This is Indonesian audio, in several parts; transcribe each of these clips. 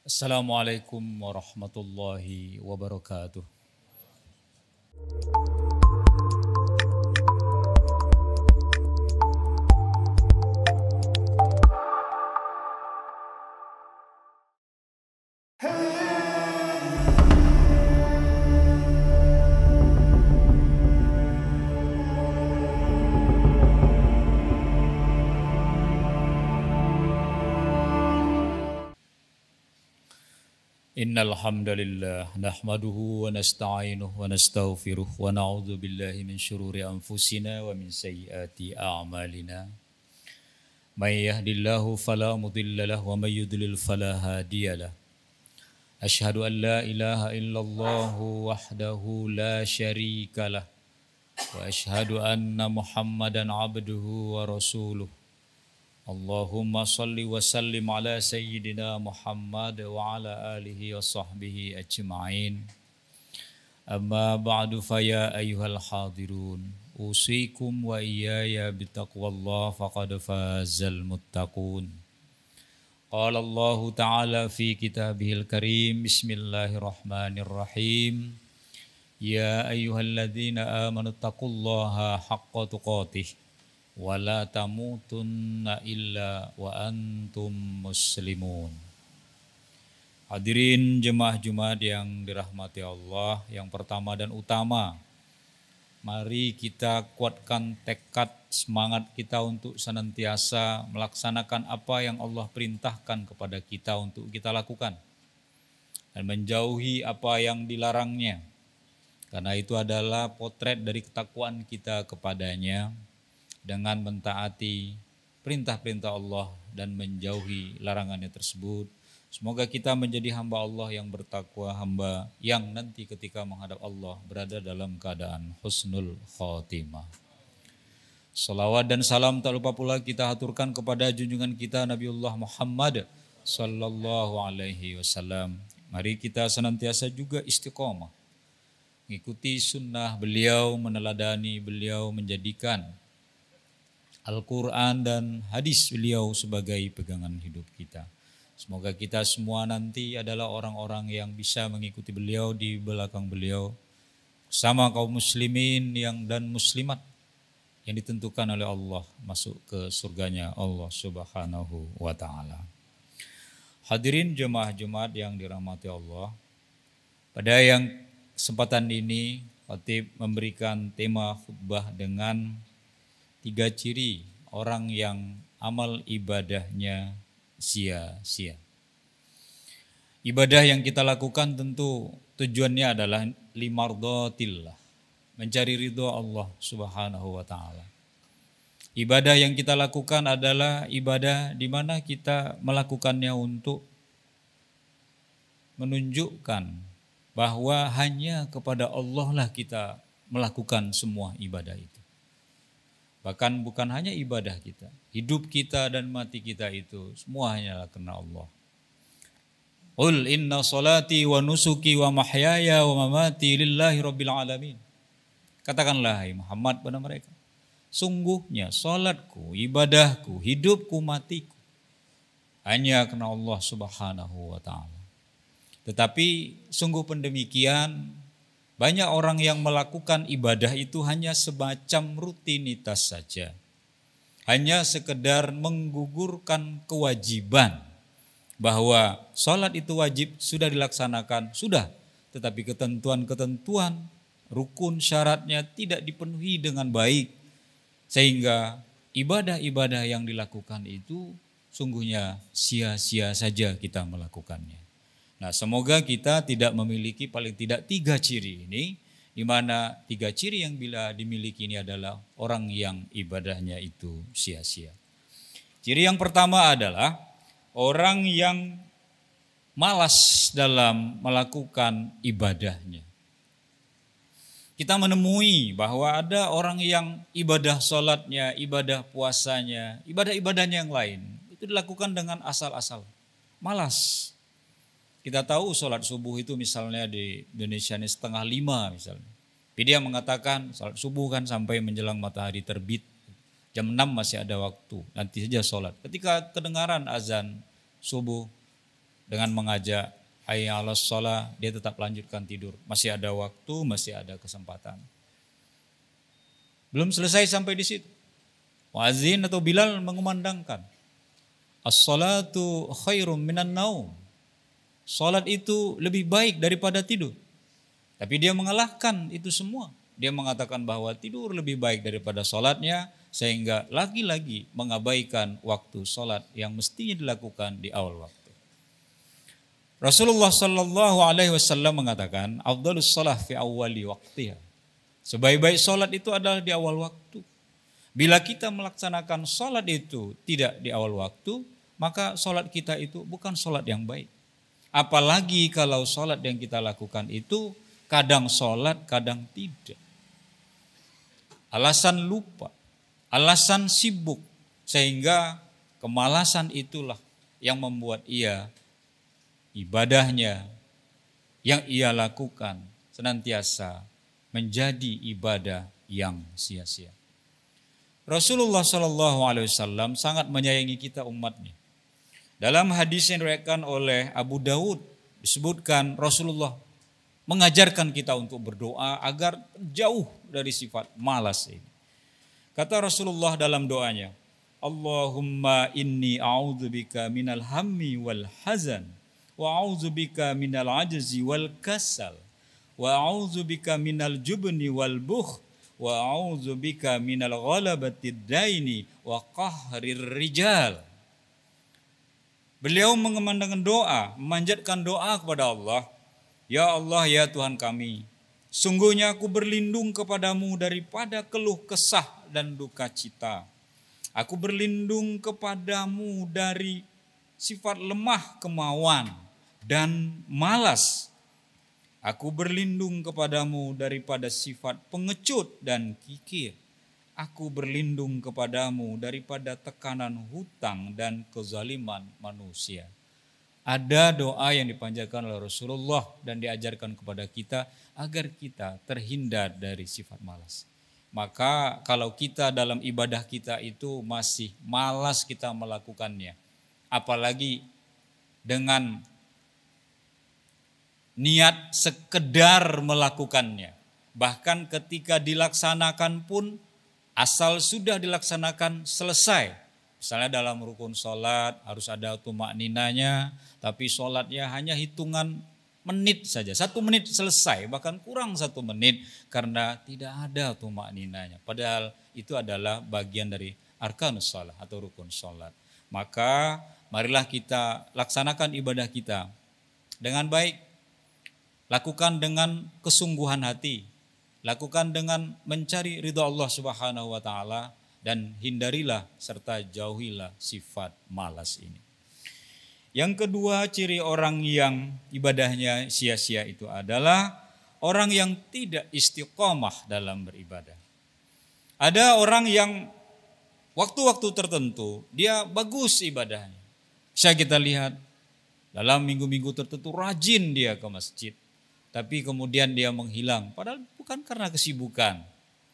Assalamualaikum warahmatullahi wabarakatuh. Innal hamdalillah nahmaduhu wa nasta'inuhu wa nastaghfiruh wa na'udzu billahi min syururi anfusina wa min sayyiati a'malina. May yahdihillahu fala mudilla lahu wa may yudlil fala hadiyalah. Asyhadu an la ilaha illallah wahdahu la syarikalah wa asyhadu anna Muhammadan abduhu wa rasuluh. Allahumma salli wa sallim ala sayyidina Muhammad wa ala alihi wa sahbihi ajma'in. Amma ba'du faya ayyuhal hadirun. Usikum wa iyaya bitaqwallah faqad fazal muttaqun. Qala Allah ta'ala fi kitabihil karim. Bismillahirrahmanirrahim. Ya ayyuhalladzina amanu taqullaha haqqa tuqatih. Wala tamutunna illa wa antum muslimun. Hadirin jemaah Jumat yang dirahmati Allah, yang pertama dan utama, mari kita kuatkan tekad semangat kita untuk senantiasa melaksanakan apa yang Allah perintahkan kepada kita untuk kita lakukan dan menjauhi apa yang dilarangnya, karena itu adalah potret dari ketakwaan kita kepadanya dengan mentaati perintah-perintah Allah dan menjauhi larangannya tersebut. Semoga kita menjadi hamba Allah yang bertakwa, hamba yang nanti ketika menghadap Allah berada dalam keadaan husnul khotimah. Salawat dan salam tak lupa pula kita haturkan kepada junjungan kita Nabiullah Muhammad sallallahu alaihi wasallam. Mari kita senantiasa juga istiqomah mengikuti sunnah beliau, meneladani beliau, menjadikan Al-Quran dan hadis beliau sebagai pegangan hidup kita. Semoga kita semua nanti adalah orang-orang yang bisa mengikuti beliau, di belakang beliau, sama kaum muslimin dan muslimat yang ditentukan oleh Allah masuk ke surganya Allah subhanahu wa ta'ala. Hadirin jemaah Jumat yang dirahmati Allah, pada yang kesempatan ini khatib memberikan tema khutbah dengan 3 ciri orang yang amal ibadahnya sia-sia. Ibadah yang kita lakukan tentu tujuannya adalah limardotillah, mencari ridho Allah subhanahu wa ta'ala. Ibadah yang kita lakukan adalah ibadah di mana kita melakukannya untuk menunjukkan bahwa hanya kepada Allah lah kita melakukan semua ibadah itu. Bahkan bukan hanya ibadah kita, hidup kita dan mati kita itu semua hanyalah karena Allah. Qul inna salati wa nusuki wa mahyaya wa mamati lillahi rabbil alamin. Katakanlah hai Muhammad pada mereka, sungguhnya salatku, ibadahku, hidupku, matiku hanya karena Allah subhanahu wa ta'ala. Tetapi sungguh pendemikian, banyak orang yang melakukan ibadah itu hanya semacam rutinitas saja. Hanya sekedar menggugurkan kewajiban bahwa sholat itu wajib, sudah dilaksanakan, sudah. Tetapi ketentuan-ketentuan, rukun syaratnya tidak dipenuhi dengan baik. Sehingga ibadah-ibadah yang dilakukan itu sungguhnya sia-sia saja kita melakukannya. Nah, semoga kita tidak memiliki paling tidak 3 ciri ini, di mana 3 ciri yang bila dimiliki ini adalah orang yang ibadahnya itu sia-sia. Ciri yang pertama adalah orang yang malas dalam melakukan ibadahnya. Kita menemui bahwa ada orang yang ibadah sholatnya, ibadah puasanya, ibadah-ibadahnya yang lain itu dilakukan dengan asal-asal, malas. Kita tahu sholat subuh itu misalnya di Indonesia ini 4:30 misalnya. Tapi dia mengatakan sholat subuh kan sampai menjelang matahari terbit. Jam 6 masih ada waktu, nanti saja sholat. Ketika kedengaran azan subuh, dengan mengajak hayya 'alas shalah, dia tetap lanjutkan tidur. Masih ada waktu, masih ada kesempatan. Belum selesai sampai di situ. Muazin atau Bilal mengumandangkan, as-salatu khairum minan naum. Salat itu lebih baik daripada tidur. Tapi dia mengalahkan itu semua. Dia mengatakan bahwa tidur lebih baik daripada salatnya, sehingga lagi-lagi mengabaikan waktu salat yang mestinya dilakukan di awal waktu. Rasulullah sallallahu alaihi wasallam mengatakan, afdhalus shalah fi awwali waqtiha. Sebaik-baik salat itu adalah di awal waktu. Bila kita melaksanakan salat itu tidak di awal waktu, maka salat kita itu bukan salat yang baik. Apalagi kalau salat yang kita lakukan itu kadang salat, kadang tidak. Alasan lupa, alasan sibuk, sehingga kemalasan itulah yang membuat ia ibadahnya yang ia lakukan senantiasa menjadi ibadah yang sia-sia. Rasulullah SAW sangat menyayangi kita umatnya. Dalam hadis yang diriwayatkan oleh Abu Dawud disebutkan Rasulullah mengajarkan kita untuk berdoa agar jauh dari sifat malas ini. Kata Rasulullah dalam doanya, Allahumma inni a'udzubika minal hammi wal hazan, wa a'udzubika minal ajzi wal kasal, wa a'udzubika minal jubni wal bukh, wa a'udzubika minal ghalabatid daini wa qahrir rijal. Beliau mengumandangkan doa, memanjatkan doa kepada Allah. Ya Allah, ya Tuhan kami, sungguhnya aku berlindung kepadamu daripada keluh kesah dan duka cita. Aku berlindung kepadamu dari sifat lemah kemauan dan malas. Aku berlindung kepadamu daripada sifat pengecut dan kikir. Aku berlindung kepadamu daripada tekanan hutang dan kezaliman manusia. Ada doa yang dipanjatkan oleh Rasulullah dan diajarkan kepada kita agar kita terhindar dari sifat malas. Maka kalau kita dalam ibadah kita itu masih malas kita melakukannya, apalagi dengan niat sekedar melakukannya, bahkan ketika dilaksanakan pun asal sudah dilaksanakan selesai. Misalnya dalam rukun sholat harus ada tumakninanya, tapi sholatnya hanya hitungan menit saja. 1 menit selesai, bahkan kurang 1 menit karena tidak ada tumakninanya. Padahal itu adalah bagian dari arkanus sholat atau rukun sholat. Maka marilah kita laksanakan ibadah kita dengan baik. Lakukan dengan kesungguhan hati. Lakukan dengan mencari ridha Allah Subhanahu wa taala dan hindarilah serta jauhilah sifat malas ini. Yang kedua, ciri orang yang ibadahnya sia-sia itu adalah orang yang tidak istiqomah dalam beribadah. Ada orang yang waktu-waktu tertentu dia bagus ibadahnya. Bisa kita lihat dalam minggu-minggu tertentu rajin dia ke masjid. Tapi kemudian dia menghilang, padahal bukan karena kesibukan.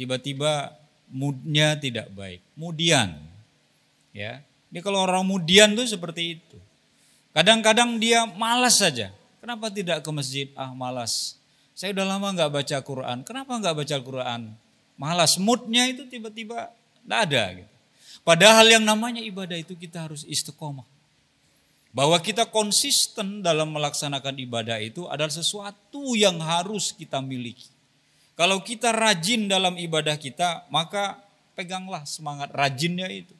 Tiba-tiba moodnya tidak baik, mudian. Ya, ini kalau orang mudian tuh seperti itu. Kadang-kadang dia malas saja. Kenapa tidak ke masjid? Ah, malas. Saya udah lama nggak baca Quran. Kenapa nggak baca Quran? Malas. Moodnya itu tiba-tiba nggak ada. Gitu. Padahal yang namanya ibadah itu kita harus istiqomah. Bahwa kita konsisten dalam melaksanakan ibadah itu adalah sesuatu yang harus kita miliki. Kalau kita rajin dalam ibadah kita, maka peganglah semangat rajinnya itu.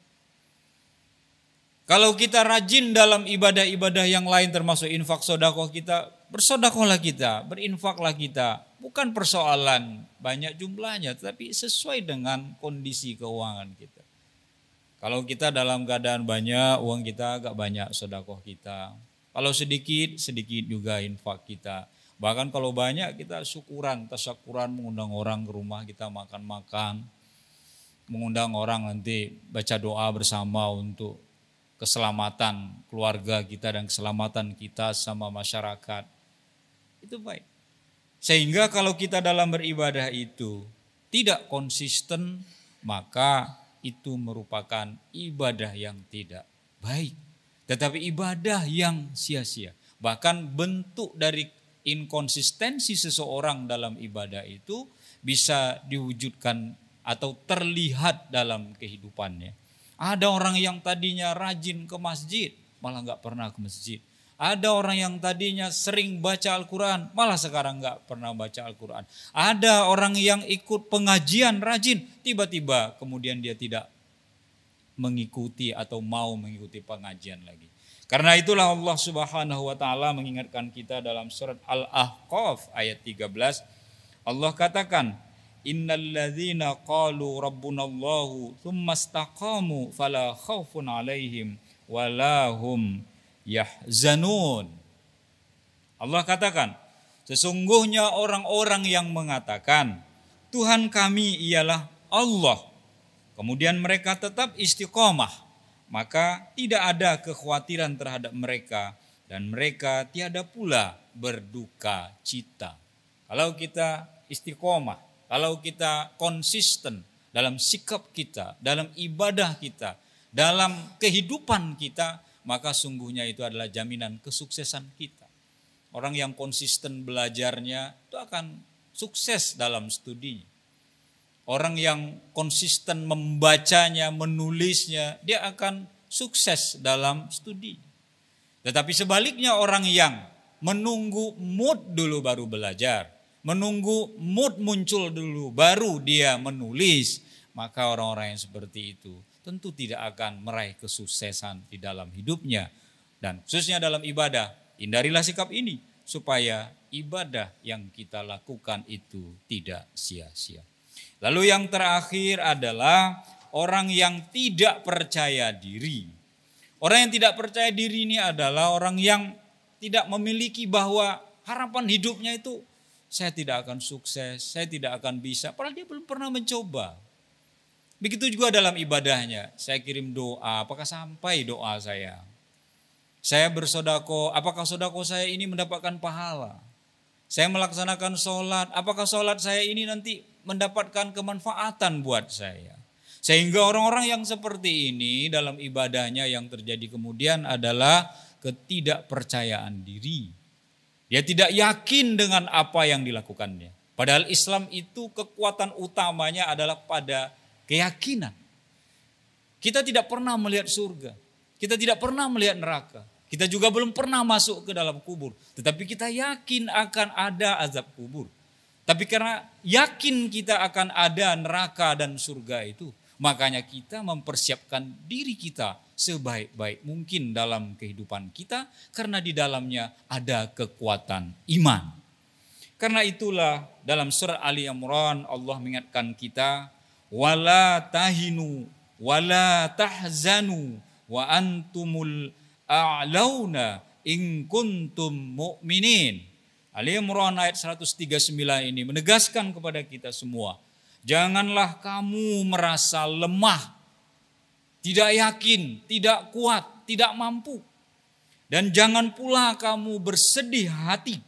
Kalau kita rajin dalam ibadah-ibadah yang lain termasuk infak sodakoh kita, bersodakohlah kita, berinfaklah kita. Bukan persoalan banyak jumlahnya, tapi sesuai dengan kondisi keuangan kita. Kalau kita dalam keadaan banyak, uang kita agak banyak sodakoh kita. Kalau sedikit, sedikit juga infak kita. Bahkan kalau banyak kita syukuran, tasyakuran, mengundang orang ke rumah kita makan-makan. Mengundang orang nanti baca doa bersama untuk keselamatan keluarga kita dan keselamatan kita sama masyarakat. Itu baik. Sehingga kalau kita dalam beribadah itu tidak konsisten, maka itu merupakan ibadah yang tidak baik. Tetapi ibadah yang sia-sia. Bahkan bentuk dari inkonsistensi seseorang dalam ibadah itu bisa diwujudkan atau terlihat dalam kehidupannya. Ada orang yang tadinya rajin ke masjid, malah nggak pernah ke masjid. Ada orang yang tadinya sering baca Al-Quran, malah sekarang nggak pernah baca Al-Quran. Ada orang yang ikut pengajian rajin, tiba-tiba kemudian dia tidak mengikuti atau mau mengikuti pengajian lagi. Karena itulah Allah Subhanahu wa taala mengingatkan kita dalam surat Al-Ahqaf ayat 13. Allah katakan, innalladzina qalu rabbunallahu tsumma istaqamu fala khaufun 'alaihim wala hum yahzanun. Allah katakan, sesungguhnya orang-orang yang mengatakan Tuhan kami ialah Allah, kemudian mereka tetap istiqomah, maka tidak ada kekhawatiran terhadap mereka dan mereka tiada pula berduka cita. Kalau kita istiqomah, kalau kita konsisten dalam sikap kita, dalam ibadah kita, dalam kehidupan kita, maka sungguhnya itu adalah jaminan kesuksesan kita. Orang yang konsisten belajarnya itu akan sukses dalam studinya. Orang yang konsisten membacanya, menulisnya, dia akan sukses dalam studi. Tetapi sebaliknya orang yang menunggu mood dulu baru belajar, menunggu mood muncul dulu baru dia menulis, maka orang-orang yang seperti itu tentu tidak akan meraih kesuksesan di dalam hidupnya. Dan khususnya dalam ibadah, hindarilah sikap ini supaya ibadah yang kita lakukan itu tidak sia-sia. Lalu yang terakhir adalah orang yang tidak percaya diri. Orang yang tidak percaya diri ini adalah orang yang tidak memiliki bahwa harapan hidupnya itu saya tidak akan sukses, saya tidak akan bisa, padahal dia belum pernah mencoba. Begitu juga dalam ibadahnya, saya kirim doa, apakah sampai doa saya? Saya bersodako, apakah sodako saya ini mendapatkan pahala? Saya melaksanakan sholat, apakah sholat saya ini nanti mendapatkan kemanfaatan buat saya? Sehingga orang-orang yang seperti ini dalam ibadahnya yang terjadi kemudian adalah ketidakpercayaan diri. Dia tidak yakin dengan apa yang dilakukannya. Padahal Islam itu kekuatan utamanya adalah pada keyakinan. Kita tidak pernah melihat surga. Kita tidak pernah melihat neraka. Kita juga belum pernah masuk ke dalam kubur. Tetapi kita yakin akan ada azab kubur. Tapi karena yakin kita akan ada neraka dan surga itu, makanya kita mempersiapkan diri kita sebaik-baik mungkin dalam kehidupan kita. Karena di dalamnya ada kekuatan iman. Karena itulah dalam surah Ali Imran Allah mengingatkan kita, wala tahinu wala tahzanu wa antumul a'launa in kuntum mu'minin. Ali Imran ayat 139 ini menegaskan kepada kita semua, janganlah kamu merasa lemah, tidak yakin, tidak kuat, tidak mampu. Dan jangan pula kamu bersedih hati,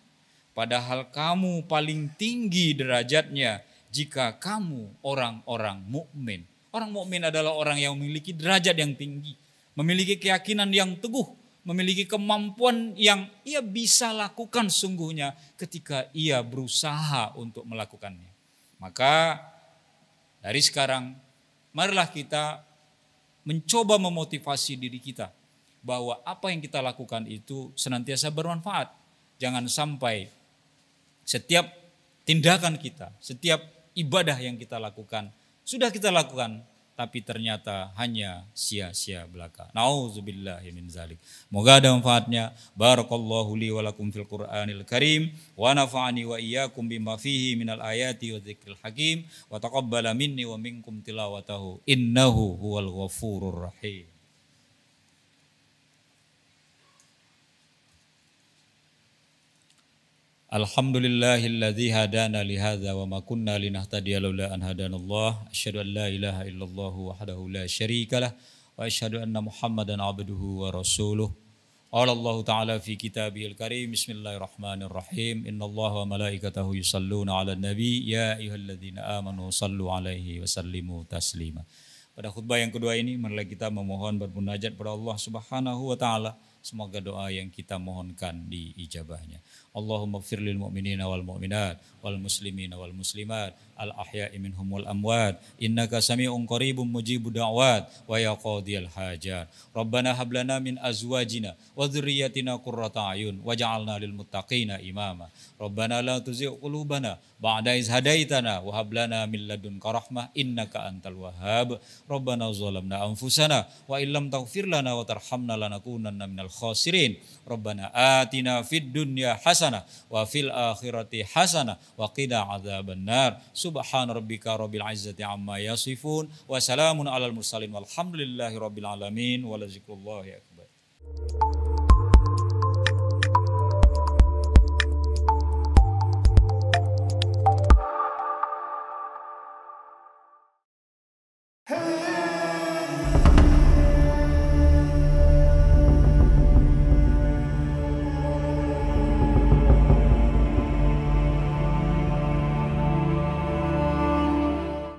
padahal kamu paling tinggi derajatnya jika kamu orang-orang mukmin. Orang mukmin adalah orang yang memiliki derajat yang tinggi, memiliki keyakinan yang teguh, memiliki kemampuan yang ia bisa lakukan sungguhnya ketika ia berusaha untuk melakukannya. Maka dari sekarang marilah kita mencoba memotivasi diri kita bahwa apa yang kita lakukan itu senantiasa bermanfaat. Jangan sampai setiap tindakan kita, setiap ibadah yang kita lakukan, sudah kita lakukan, tapi ternyata hanya sia-sia belaka. Nauzubillahi min zalik. Moga ada manfaatnya. Barakallahu li wa lakum fil Qur'anil Karim wa nafa'ani wa iyyakum bima fihi minal ayati wa dzikril hakim wa taqabbala minni wa minkum tilawatahu innahu huwal ghafurur rahim. Alhamdulillahilladzi hadana li hadza wa ma kunna linahtadiya laula an hadanallah. Asyhadu an la ilaha illallah wahdahu la syarikalah wa asyhadu anna Muhammadan abduhu wa rasuluh. Qala Allah Ta'ala fi kitabihil karim. Bismillahirrahmanirrahim. Innallaha wa malaikatahu yusalluna 'alan nabi ya ayyuhalladzina amanu sallu 'alaihi wa sallimu taslima. Pada khutbah yang kedua ini marilah kita memohon bermunajat kepada Allah Subhanahu wa taala semoga doa yang kita mohonkan diijabahnya. Allahumma ighfir lil mu'minina wal mu'minat wal muslimina wal muslimat al ahya'i minhum wal amwat innaka sami'un qaribun mujibud da'wat wa ya qadiyal hajat. Rabbana hab lana min azwajina wa dzurriyyatina qurrata a'yun waj'alna lil muttaqina imama. Rabbana la tuzigh qulubana ba'da iz hadaitana wa hab lana min ladunka rahmah innaka antal wahhab. Rabbana zalamna anfusana wa illam taghfir lana wa tarhamna lanakunanna minal khasirin. Rabbana atina fid dunya hasanah wa fil akhirati hasanah wa qina adzabannar. Subhana rabbika rabbil izzati amma yasifun wa salamun alal mursalin walhamdulillahi rabbil alamin wa la zikrullahi akbar.